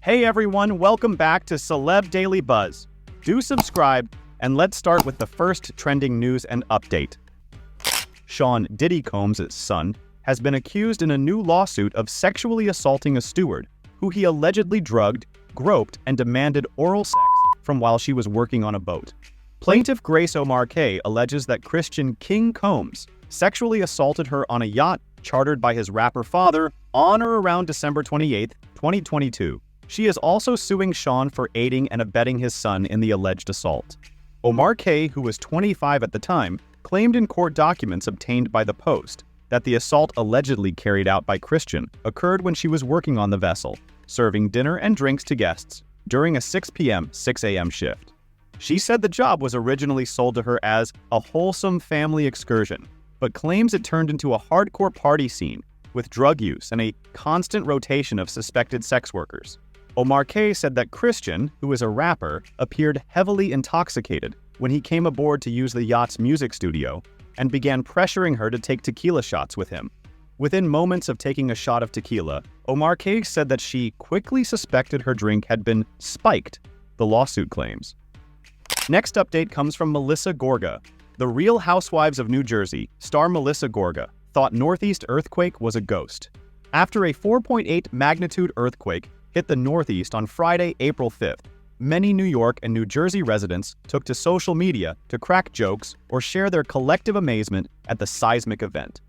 Hey everyone, welcome back to Celeb Daily Buzz. Do subscribe, and let's start with the first trending news and update. Diddy Combs' son has been accused in a new lawsuit of sexually assaulting a steward who he allegedly drugged, groped, and demanded oral sex from while she was working on a boat. Plaintiff Grace 𝗏𝗏 alleges that Christian King Combs sexually assaulted her on a yacht chartered by his rapper father on or around December 28, 2022. She is also suing Sean for aiding and abetting his son in the alleged assault. 𝗏𝗏, who was 25 at the time, claimed in court documents obtained by the Post that the assault allegedly carried out by Christian occurred when she was working on the vessel, serving dinner and drinks to guests during a 6 p.m., 6 a.m. shift. She said the job was originally sold to her as a wholesome family excursion, but claims it turned into a hardcore party scene with drug use and a constant rotation of suspected sex workers. 𝗏𝗏 said that Christian, who is a rapper, appeared heavily intoxicated when he came aboard to use the yacht's music studio and began pressuring her to take tequila shots with him. Within moments of taking a shot of tequila, 𝗏𝗏 said that she quickly suspected her drink had been spiked, the lawsuit claims. Next update comes from Melissa Gorga. The Real Housewives of New Jersey star Melissa Gorga thought Northeast earthquake was a ghost. After a 4.8 magnitude earthquake hit the Northeast on Friday, April 5th, many New York and New Jersey residents took to social media to crack jokes or share their collective amazement at the seismic event.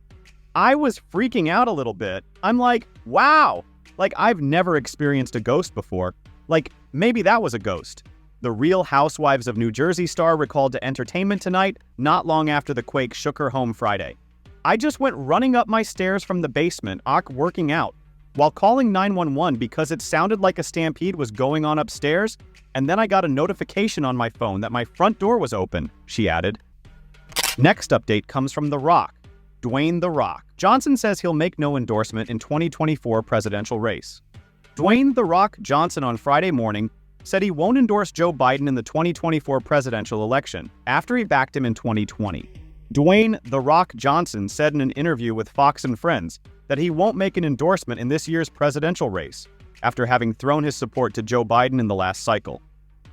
I was freaking out a little bit. I'm like, wow! Like, I've never experienced a ghost before. Like, maybe that was a ghost. The Real Housewives of New Jersey star recalled to Entertainment Tonight not long after the quake shook her home Friday. I just went running up my stairs from the basement, working out, while calling 911 because it sounded like a stampede was going on upstairs, and then I got a notification on my phone that my front door was open, she added. Next update comes from The Rock. Dwayne "The Rock" Johnson says he'll make no endorsement in 2024 presidential race. Dwayne "The Rock" Johnson on Friday morning said he won't endorse Joe Biden in the 2024 presidential election after he backed him in 2020. Dwayne "The Rock" Johnson said in an interview with Fox and Friends that he won't make an endorsement in this year's presidential race after having thrown his support to Joe Biden in the last cycle.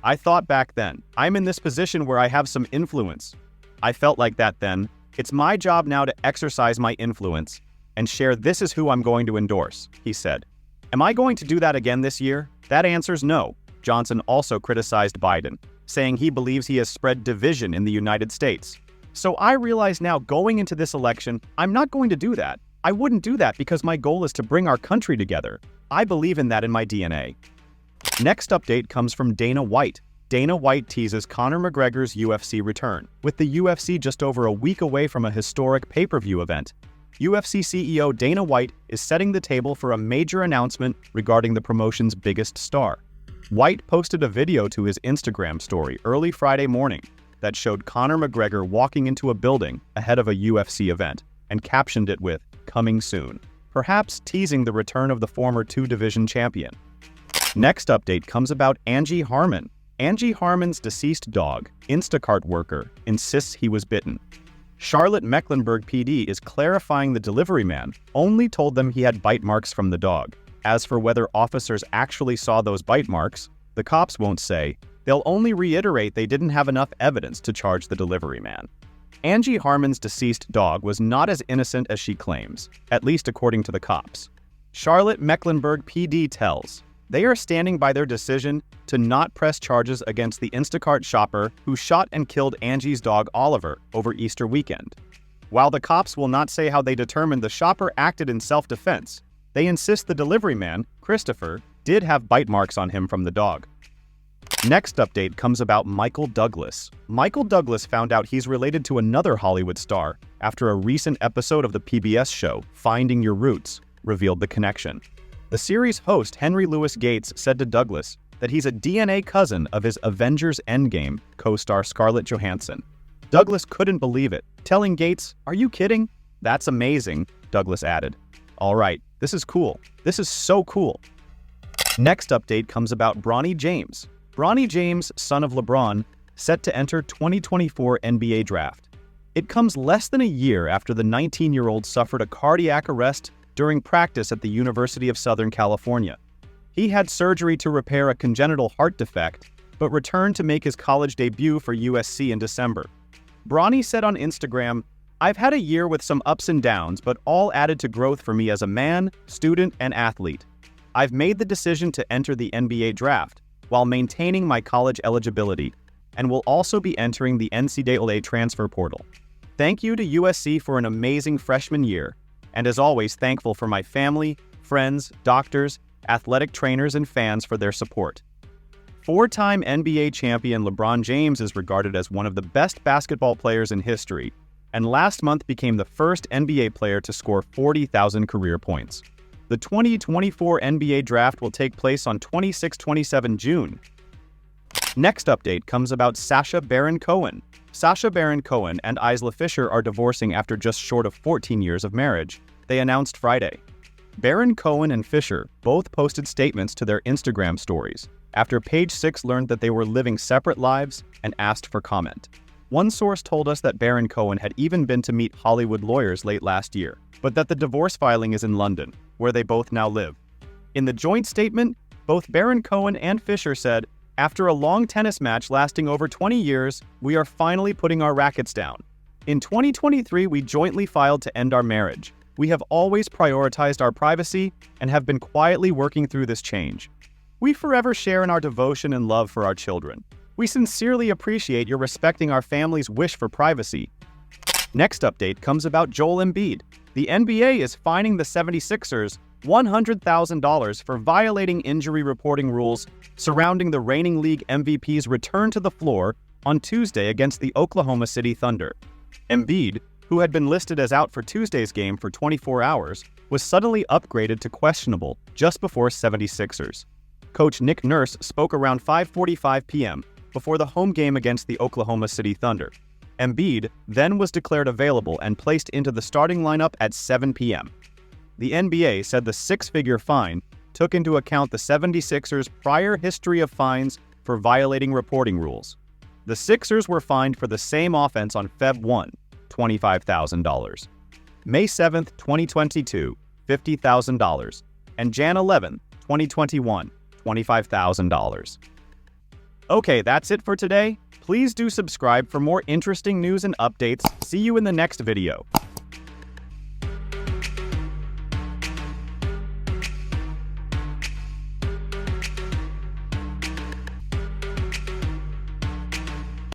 I thought back then, I'm in this position where I have some influence. I felt like that then. It's my job now to exercise my influence and share this is who I'm going to endorse, he said. Am I going to do that again this year? That answer's no. Johnson also criticized Biden, saying he believes he has spread division in the United States. So I realize now going into this election, I'm not going to do that. I wouldn't do that because my goal is to bring our country together. I believe in that in my DNA. Next update comes from Dana White. Dana White teases Conor McGregor's UFC return, with the UFC just over a week away from a historic pay-per-view event. UFC CEO Dana White is setting the table for a major announcement regarding the promotion's biggest star. White posted a video to his Instagram story early Friday morning that showed Conor McGregor walking into a building ahead of a UFC event and captioned it with "Coming soon," perhaps teasing the return of the former two-division champion. Next update comes about Angie Harmon. Angie Harmon's deceased dog, Instacart worker, insists he was bitten. Charlotte Mecklenburg PD is clarifying the delivery man only told them he had bite marks from the dog. As for whether officers actually saw those bite marks, the cops won't say. They'll only reiterate they didn't have enough evidence to charge the delivery man. Angie Harmon's deceased dog was not as innocent as she claims, at least according to the cops. Charlotte Mecklenburg PD tells, they are standing by their decision to not press charges against the Instacart shopper who shot and killed Angie's dog Oliver over Easter weekend. While the cops will not say how they determined the shopper acted in self-defense, they insist the delivery man, Christopher, did have bite marks on him from the dog. Next update comes about Michael Douglas. Michael Douglas found out he's related to another Hollywood star after a recent episode of the PBS show, Finding Your Roots, revealed the connection. The series host Henry Louis Gates said to Douglas that he's a DNA cousin of his Avengers Endgame co-star Scarlett Johansson. Douglas couldn't believe it, telling Gates, "Are you kidding?" "That's amazing," Douglas added. "All right, this is cool. This is so cool." Next update comes about Bronny James. Bronny James, son of LeBron, set to enter 2024 NBA draft. It comes less than a year after the 19-year-old suffered a cardiac arrest during practice at the University of Southern California. He had surgery to repair a congenital heart defect, but returned to make his college debut for USC in December. Bronny said on Instagram, "I've had a year with some ups and downs, but all added to growth for me as a man, student, and athlete. I've made the decision to enter the NBA draft while maintaining my college eligibility, and will also be entering the NCAA transfer portal. Thank you to USC for an amazing freshman year, and as always thankful for my family, friends, doctors, athletic trainers, and fans for their support." Four-time NBA champion LeBron James is regarded as one of the best basketball players in history, and last month became the first NBA player to score 40,000 career points. The 2024 NBA draft will take place on 26-27 June. Next update comes about Sacha Baron Cohen. Sacha Baron Cohen and Isla Fisher are divorcing after just short of 14 years of marriage, they announced Friday. Baron Cohen and Fisher both posted statements to their Instagram stories after Page Six learned that they were living separate lives and asked for comment. One source told us that Baron Cohen had even been to meet Hollywood lawyers late last year, but that the divorce filing is in London, where they both now live. In the joint statement, both Baron Cohen and Fisher said, "After a long tennis match lasting over 20 years, we are finally putting our rackets down. In 2023, we jointly filed to end our marriage. We have always prioritized our privacy and have been quietly working through this change. We forever share in our devotion and love for our children. We sincerely appreciate your respecting our family's wish for privacy." Next update comes about Joel Embiid. The NBA is fining the 76ers $100,000 for violating injury reporting rules surrounding the reigning league MVP's return to the floor on Tuesday against the Oklahoma City Thunder. Embiid, who had been listed as out for Tuesday's game for 24 hours, was suddenly upgraded to questionable just before 76ers. Coach Nick Nurse spoke around 5:45 p.m. before the home game against the Oklahoma City Thunder. Embiid then was declared available and placed into the starting lineup at 7 p.m. The NBA said the six-figure fine took into account the 76ers' prior history of fines for violating reporting rules. The Sixers were fined for the same offense on Feb 1, $25,000, May 7, 2022, $50,000, and Jan 11, 2021, $25,000. Okay, that's it for today. Please do subscribe for more interesting news and updates. See you in the next video.